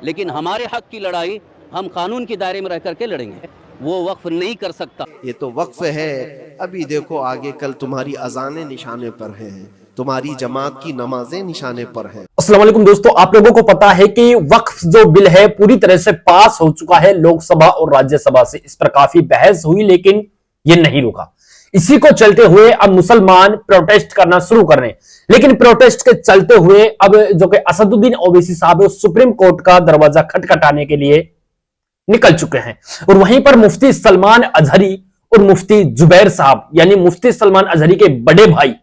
लेकिन हमारे हक की लड़ाई हम कानून के दायरे में रह करके लड़ेंगे। वो वक्फ नहीं कर सकता। ये तो वक्फ है, अभी देखो आगे कल तुम्हारी अजानें निशाने पर हैं, तुम्हारी जमात की नमाजें निशाने पर हैं। अस्सलाम वालेकुम दोस्तों, आप लोगों को पता है कि वक्फ जो बिल है पूरी तरह से पास हो चुका है लोकसभा और राज्यसभा से। इस पर काफी बहस हुई लेकिन ये नहीं रुका। इसी को चलते हुए अब मुसलमान प्रोटेस्ट करना शुरू कर रहे हैं। लेकिन प्रोटेस्ट के चलते हुए अब जो कि असदुद्दीन ओवैसी साहब है सुप्रीम कोर्ट का दरवाजा खटखटाने के लिए निकल चुके हैं। और वहीं पर मुफ्ती सलमान अजहरी और मुफ्ती जुबैर साहब यानी मुफ्ती सलमान अजहरी के बड़े भाई,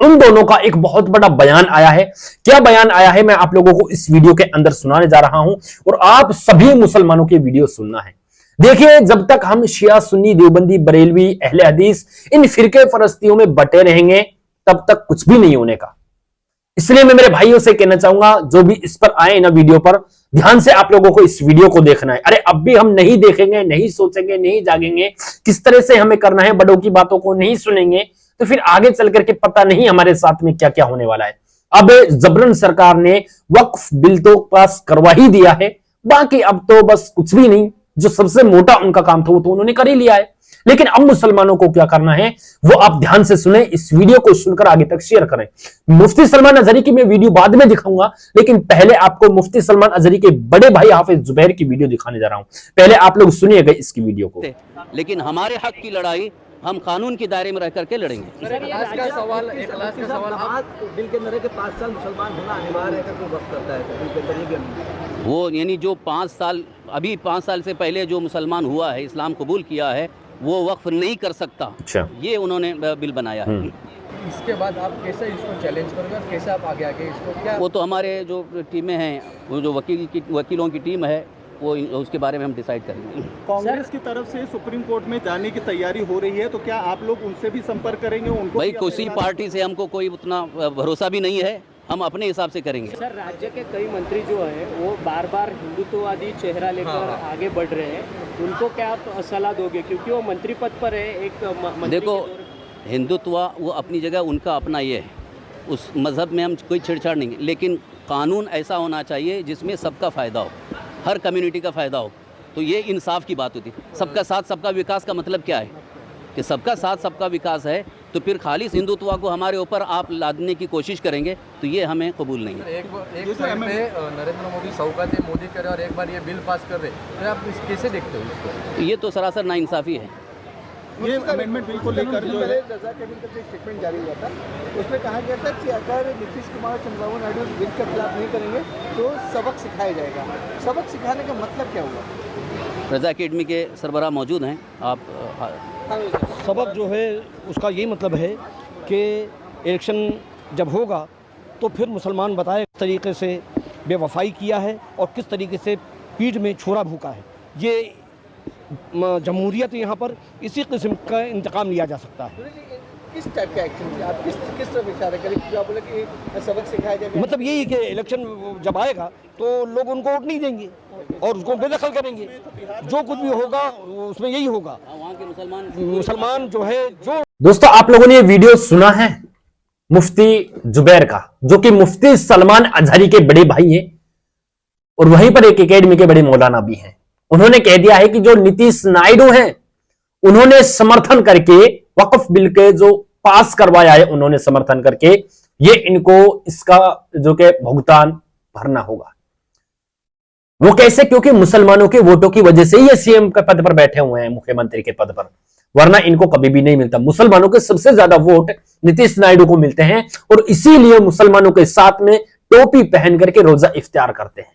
उन दोनों का एक बहुत बड़ा बयान आया है। क्या बयान आया है मैं आप लोगों को इस वीडियो के अंदर सुनाने जा रहा हूं और आप सभी मुसलमानों की वीडियो सुनना है। देखिए, जब तक हम शिया सुन्नी देवबंदी बरेलवी अहले हदीस इन फिरके फरस्तियों में बटे रहेंगे तब तक कुछ भी नहीं होने का। इसलिए मैं मेरे भाइयों से कहना चाहूंगा जो भी इस पर आए ना वीडियो पर, ध्यान से आप लोगों को इस वीडियो को देखना है। अरे अब भी हम नहीं देखेंगे, नहीं सोचेंगे, नहीं जागेंगे, किस तरह से हमें करना है, बड़ों की बातों को नहीं सुनेंगे तो फिर आगे चल करके पता नहीं हमारे साथ में क्या क्या होने वाला है। अब जबरन सरकार ने वक्फ बिल तो पास करवा ही दिया है, बाकी अब तो बस कुछ भी नहीं, जो सबसे मोटा उनका काम था वो तो उन्होंने कर ही लिया है। लेकिन अब मुसलमानों को क्या करना है वो आप ध्यान से सुने, इस वीडियो को सुनकर आगे तक शेयर करें। मुफ्ती सलमान अजहरी की मैं वीडियो बाद में दिखाऊंगा, लेकिन पहले आपको मुफ्ती सलमान अजहरी के बड़े भाई हाफिज जुबैर की वीडियो दिखाने जा रहा हूं। पहले आप लोग सुनिएगा इसकी वीडियो को। लेकिन हमारे हक की लड़ाई हम कानून के दायरे में रह करके लड़ेंगे। आज का सवाल आज बिल के अंदर है कि 5 साल मुसलमान होना अनिवार्य है अगर कोई वक्त करता है तो बिल के अंदर ये भी अनिवार्य। वो यानी जो 5 साल अभी 5 साल से पहले जो मुसलमान हुआ है, इस्लाम कबूल किया है, वो वक्फ नहीं कर सकता। अच्छा, ये उन्होंने बिल बनाया है। इसके बाद आप कैसे इसको चैलेंज करोगे, कैसे आप आगे इसको क्या? वो तो हमारे जो टीमें हैं, वो जो वकीलों की टीम है, वो उसके बारे में हम डिसाइड करेंगे। कांग्रेस की तरफ से सुप्रीम कोर्ट में जाने की तैयारी हो रही है, तो क्या आप लोग उनसे भी संपर्क करेंगे? उनको भाई किसी पार्टी से हमको कोई उतना भरोसा भी नहीं है, हम अपने हिसाब से करेंगे। सर, राज्य के कई मंत्री जो हैं वो बार बार हिंदुत्ववादी चेहरा लेकर आगे बढ़ रहे हैं, उनको क्या आप सलाह दोगे क्योंकि वो मंत्री पद पर है? एक मंत्री देखो, हिंदुत्व वो अपनी जगह, उनका अपना ये है, उस मज़हब में हम कोई छेड़छाड़ नहीं, लेकिन कानून ऐसा होना चाहिए जिसमें सबका फ़ायदा हो, हर कम्युनिटी का फ़ायदा हो। तो ये इंसाफ की बात होती है। सबका साथ सबका विकास का मतलब क्या है कि सबका साथ सबका विकास है, तो फिर खालिस हिंदुत्व को हमारे ऊपर आप लादने की कोशिश करेंगे तो ये हमें कबूल नहीं है। एक साइड पे नरेंद्र मोदी शौकत मोदी करे और एक बार ये बिल पास कर रहे, तो आप कैसे देखते हो इसको? ये तो सरासर नाइंसाफ़ी है। ये अमेंडमेंट बिल को लेकर जो है रजा कैबिनेट का स्टेटमेंट जारी हुआ था, उसमें कहा गया था कि अगर नीतीश कुमार और चंद्रबाबू नायडू इस बिल के खिलाफ नहीं करेंगे तो सबक सिखाया जाएगा। सबक सिखाने का मतलब क्या हुआ? रजा अकेडमी के सरबराह मौजूद हैं, आप सबक जो है उसका यही मतलब है कि इलेक्शन जब होगा तो फिर मुसलमान बताए किस तरीके से बेवफाई किया है और किस तरीके से पीठ में छोरा भूका है। ये जमहूरियत यहाँ पर इसी किस्म का इंतकाम लिया जा सकता है। किस टाइप का एक्शन आप किस तरफ इशारा करें कि आप बोले कि सबक सिखाया जाएगा? मतलब यही कि इलेक्शन जब आएगा तो लोग उनको वोट नहीं देंगे और उसको बेदखल करेंगे। जो कुछ भी होगा उसमें यही होगा। वहाँ के मुसलमान जो है जो। दोस्तों आप लोगों ने ये वीडियो सुना है मुफ्ती जुबैर का, जो कि मुफ्ती सलमान अजहरी के बड़े भाई हैं और वहीं पर एक एकेडमी के बड़े मौलाना भी हैं। उन्होंने कह दिया है कि जो नीतीश नायडू हैं उन्होंने समर्थन करके वक्फ बिल के जो पास करवाया है, उन्होंने समर्थन करके ये इनको इसका जो कि भुगतान भरना होगा। वो कैसे? क्योंकि मुसलमानों के वोटों की वजह से ये सीएम के पद पर बैठे हुए हैं, मुख्यमंत्री के पद पर, वरना इनको कभी भी नहीं मिलता। मुसलमानों के सबसे ज्यादा वोट नीतीश नायडू को मिलते हैं और इसीलिए मुसलमानों के साथ में टोपी पहन करके रोजा इफ्तार करते हैं,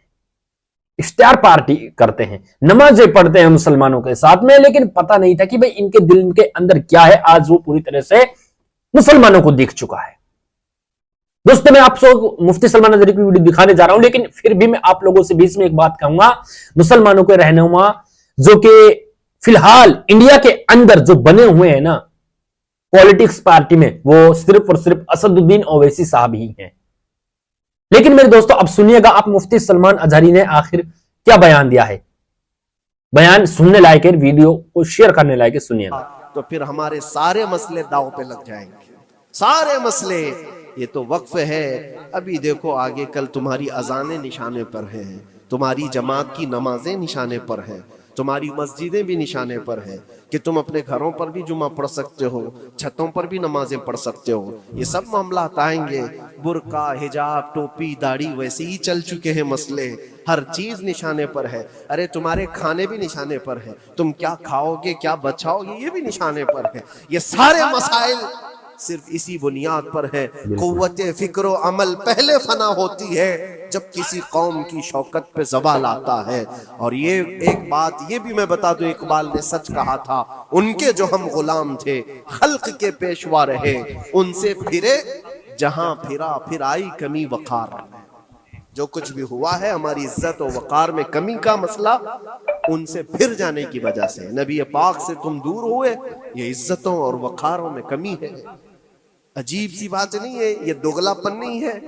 इफ्तार पार्टी करते हैं, नमाजें पढ़ते हैं मुसलमानों के साथ में। लेकिन पता नहीं था कि भाई इनके दिल के अंदर क्या है। आज वो पूरी तरह से मुसलमानों को दिख चुका है। दोस्तों मैं आप सब मुफ्ती सलमान अजहरी की वीडियो दिखाने जा रहा हूं, लेकिन फिर भी मैं आप लोगों से बीच में एक बात कहूंगा। मुसलमानों के रहनुमा जो कि फिलहाल इंडिया के अंदर जो बने हुए हैं ना पॉलिटिक्स पार्टी में, वो सिर्फ और सिर्फ असदुद्दीन ओवैसी साहब ही हैं। लेकिन मेरे दोस्तों अब सुनिएगा आप मुफ्ती सलमान अजहरी ने आखिर क्या बयान दिया है। बयान सुनने लायक है, वीडियो को शेयर करने लायक है, सुनिएगा। तो फिर हमारे सारे मसले दांव पे लग जाएंगे, सारे मसले। ये तो वक्फ है, अभी देखो आगे कल तुम्हारी अजानें निशाने पर हैं, तुम्हारी जमात की नमाजें निशाने पर हैं, तुम्हारी मस्जिदें भी निशाने पर हैं कि तुम अपने घरों पर भी जुमा पढ़ सकते हो, छतों पर भी नमाजें पढ़ सकते हो। ये सब मामला आएंगे। बुर्का, हिजाब, टोपी, दाढ़ी वैसे ही चल चुके हैं मसले, हर चीज निशाने पर है। अरे तुम्हारे खाने भी निशाने पर है, तुम क्या खाओगे क्या बचाओगे ये भी निशाने पर है। ये सारे मसाइल सिर्फ इसी बुनियाद पर है। कुव्वते फिक्र अमल पहले फना होती है जब किसी कौम की शौकत पे ज़वाल आता है। और ये एक बात ये भी मैं बता दूं, इकबाल ने सच कहा था, उनके जो हम गुलाम थे खल्क के पेशवा रहे, उनसे फिरे जहां फिरा फिर आई कमी वकार। जो कुछ भी हुआ है हमारी इज्जत और वकार में कमी का मसला उनसे फिर जाने की वजह से, नबी पाक से तुम दूर हुए, ये इज्जतों और वकारों में कमी है। अजीब सी बात नहीं है, ये दोगलापन नहीं है।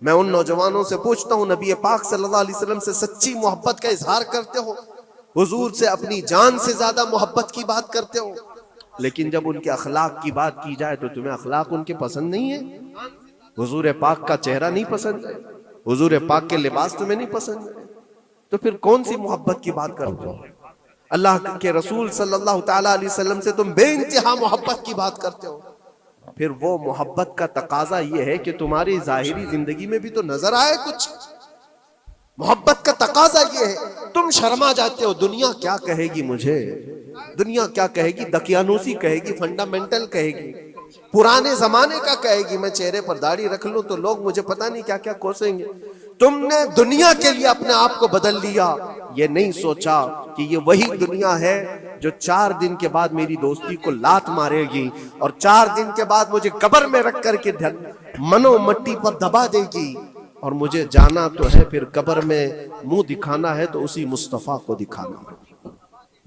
मैं उन नौजवानों से पूछता हूँ, नबी पाक सल्लल्लाहु अलैहि वसल्लम से सच्ची मोहब्बत का इजहार करते हो, हुजूर से अपनी जान से ज्यादा मोहब्बत की बात करते हो, लेकिन जब उनके अखलाक की बात की जाए तो तुम्हें अखलाक उनके पसंद नहीं है। हुजूर पाक का चेहरा नहीं पसंद है, हुजूर पाक के लिबास तुम्हें नहीं पसंद है, तो फिर कौन सी मोहब्बत की बात करते हो। अल्लाह के रसूल सल्लल्लाहु ताला अलैहि वसल्लम से तुम बेइंतहा मोहब्बत की बात करते हो, फिर वो मोहब्बत का तकाजा ये है कि तुम्हारी जाहिरी जिंदगी में भी तो नजर आए कुछ। मोहब्बत का तकाजा ये है, तुम शर्मा जाते हो, दुनिया क्या कहेगी मुझे, दुनिया क्या कहेगी, दकियानूसी कहेगी, फंडामेंटल कहेगी, पुराने जमाने का कहेगी, मैं चेहरे पर दाढ़ी रख लूं तो लोग मुझे पता नहीं क्या क्या कोसेंगे। तुमने दुनिया के लिए अपने आप को बदल लिया, ये नहीं सोचा कि ये वही दुनिया है जो 4 दिन के बाद मेरी दोस्ती को लात मारेगी और 4 दिन के बाद मुझे कब्र में रख करके मनो मट्टी पर दबा देगी, और मुझे जाना तो है, फिर कब्र में मुंह दिखाना है तो उसी मुस्तफा को दिखाना।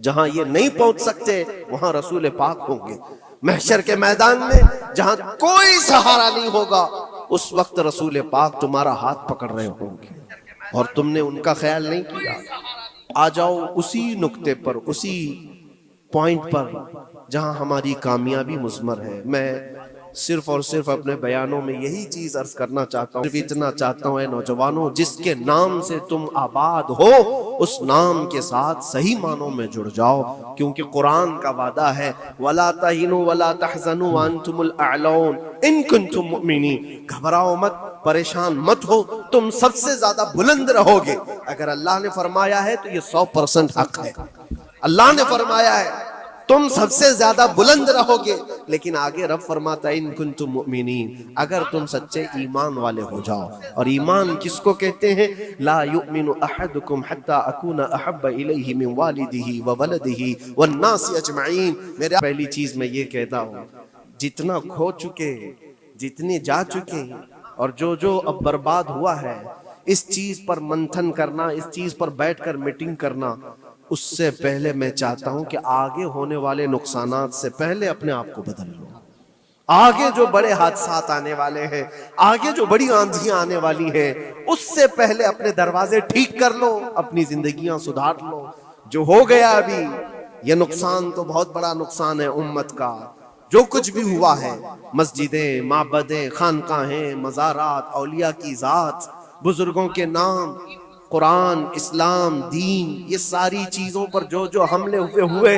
जहां ये नहीं पहुंच सकते वहां रसूल पाक होंगे। महशर के मैदान में जहां कोई सहारा नहीं होगा, उस वक्त रसूल पाक तुम्हारा हाथ पकड़ रहे होंगे और तुमने उनका ख्याल नहीं किया। आ जाओ उसी नुक्ते पर, उसी पॉइंट पर जहां हमारी कामयाबी मुज़मर है। मैं सिर्फ और सिर्फ अपने बयानों में यही चीज अर्ज करना चाहता हूँ, सिर्फ इतना चाहता हूँ, नौजवानों, जिसके नाम से तुम आबाद हो उस नाम के साथ सही मानों में जुड़ जाओ, क्योंकि कुरान का वादा है, वला तहिनु वला तहज़नु व अंतुमुल अअलौन इन कुंतुम मुमिनीन। घबराओ मत, परेशान मत हो, तुम सबसे ज्यादा बुलंद रहोगे। अगर अल्लाह ने फरमाया है तो ये 100% हक है। अल्लाह ने फरमाया है तुम सबसे ज्यादा बुलंद रहोगे, लेकिन आगे रब फरमाता है इन कुंतुम मुमिनीन, अगर तुम सच्चे ईमान वाले हो जाओ। और ईमान किसको कहते हैं? ला युमिनु अहदुकुम हत्ता अकूना अहब्बा इलैहि मिन वालिदिही व वलदिही वन नासी अजमईन। मेरा पहली चीज मैं ये कहता हूँ, जितना खो चुके, जितने जा चुके और जो अब बर्बाद हुआ है, इस चीज पर मंथन करना, इस चीज पर बैठकर मीटिंग करना, उससे पहले मैं चाहता हूं कि आगे होने वाले नुकसानात से पहले अपने आप को बदल लो। आगे जो बड़े हादसात आने वाले हैं, आगे जो बड़ी आंधियां आने वाली हैं, उससे पहले अपने दरवाजे ठीक कर लो, अपनी जिंदगियां सुधार लो। जो हो गया अभी, ये नुकसान तो बहुत बड़ा नुकसान है उम्मत का। जो कुछ भी हुआ है, मस्जिदें, माबदें, खानकाहें, मज़ारात, औलिया की जात, बुजुर्गों के नाम, कुरान, इस्लाम, दीन, ये सारी चीजों पर जो हमले हुए,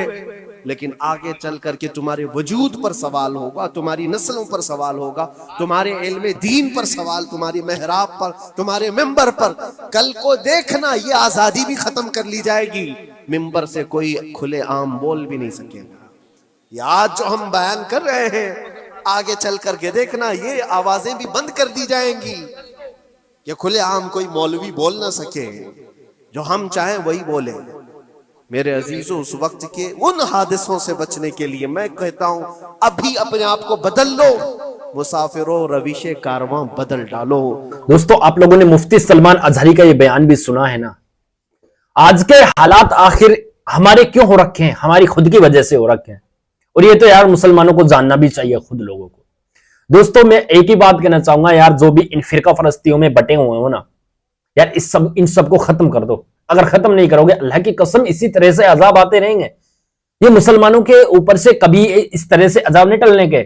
लेकिन आगे चल करके तुम्हारे वजूद पर सवाल होगा, तुम्हारी नस्लों पर सवाल होगा, तुम्हारे इल्म दीन पर सवाल, तुम्हारी मेहराब पर, तुम्हारे मिंबर पर। कल को देखना ये आजादी भी खत्म कर ली जाएगी, मिंबर से कोई खुले आम बोल भी नहीं सकेगा। ये आज जो हम बयान कर रहे हैं, आगे चल करके देखना ये आवाजें भी बंद कर दी जाएंगी, ये खुले आम कोई मौलवी बोल ना सके, जो हम चाहें वही बोले। मेरे अजीजों, उस वक्त के उन हादिसों से बचने के लिए मैं कहता हूं, अभी अपने आप को बदल लो, मुसाफिरों रविशे कारवां बदल डालो। दोस्तों, आप लोगों ने मुफ्ती सलमान अजहरी का ये बयान भी सुना है ना। आज के हालात आखिर हमारे क्यों हो रखे हैं? हमारी खुद की वजह से हो रखे हैं, और ये तो यार मुसलमानों को जानना भी चाहिए, खुद लोगों को। दोस्तों, मैं एक ही बात कहना चाहूंगा यार, जो भी इन फिरका फरस्तियों में बटे हुए हो ना यार, इन सब को खत्म कर दो। अगर खत्म नहीं करोगे, अल्लाह की कसम इसी तरह से अजाब आते रहेंगे। ये मुसलमानों के ऊपर से कभी इस तरह से अजाब नहीं टलने के।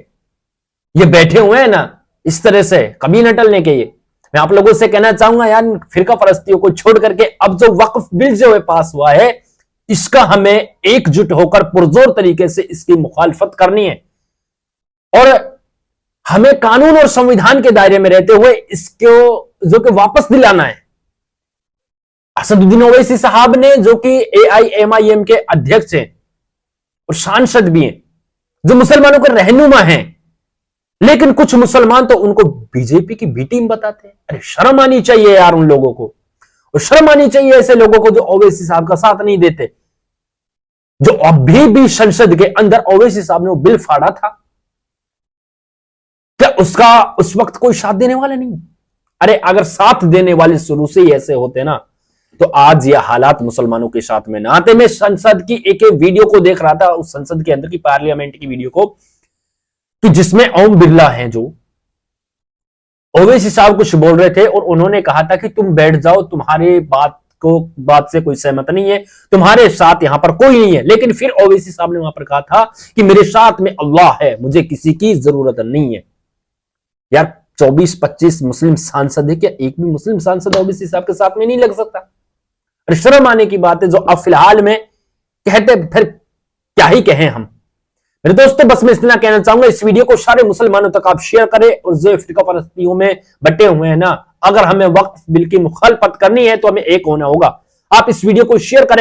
ये बैठे हुए हैं ना इस तरह से, कभी न टलने के। ये मैं आप लोगों से कहना चाहूंगा यार, फिरका परस्तियों को छोड़ करके अब जो वक्फ बिल जो है पास हुआ है, इसका हमें एकजुट होकर पुरजोर तरीके से इसकी मुखालफत करनी है और हमें कानून और संविधान के दायरे में रहते हुए इसको जो कि वापस दिलाना है। असदुद्दीन ओवैसी साहब ने, जो कि AIMIM के अध्यक्ष हैं और सांसद भी हैं, जो मुसलमानों के रहनुमा हैं, लेकिन कुछ मुसलमान तो उनको बीजेपी की बी टीम बताते हैं। अरे शर्म आनी चाहिए यार उन लोगों को, और शर्म आनी चाहिए ऐसे लोगों को जो ओवैसी साहब का साथ नहीं देते, जो अभी भी संसद के अंदर ओवैसी साहब ने वो बिल फाड़ा था, क्या उसका उस वक्त कोई साथ देने वाला नहीं? अरे अगर साथ देने वाले शुरू से ही ऐसे होते ना, तो आज ये हालात मुसलमानों के साथ में ना आते। मैं संसद की एक वीडियो को देख रहा था, उस संसद के अंदर की पार्लियामेंट की वीडियो को, तो जिसमें ओम बिरला हैं, जो ओवैसी साहब कुछ बोल रहे थे और उन्होंने कहा था कि तुम बैठ जाओ, तुम्हारे बात से कोई सहमत नहीं है, तुम्हारे साथ यहां पर कोई नहीं है। लेकिन फिर ओवैसी साहब ने वहां पर कहा था कि मेरे साथ में अल्लाह है, मुझे किसी की जरूरत नहीं है। यार 24-25 मुस्लिम सांसद है, क्या एक भी मुस्लिम सांसद ओवैसी साहब के साथ में नहीं लग सकता? अरे शर्म आने की बात है जो अब फिलहाल में कहते, फिर क्या ही कहें हम। मेरे दोस्तों बस मैं इतना कहना चाहूंगा, इस वीडियो को सारे मुसलमानों तक आप शेयर करें, और जो फिरका परस्तियों में बटे हुए हैं ना, अगर हमें वक्फ बिल की मुखालफत करनी है तो हमें एक होना होगा। आप इस वीडियो को शेयर करें।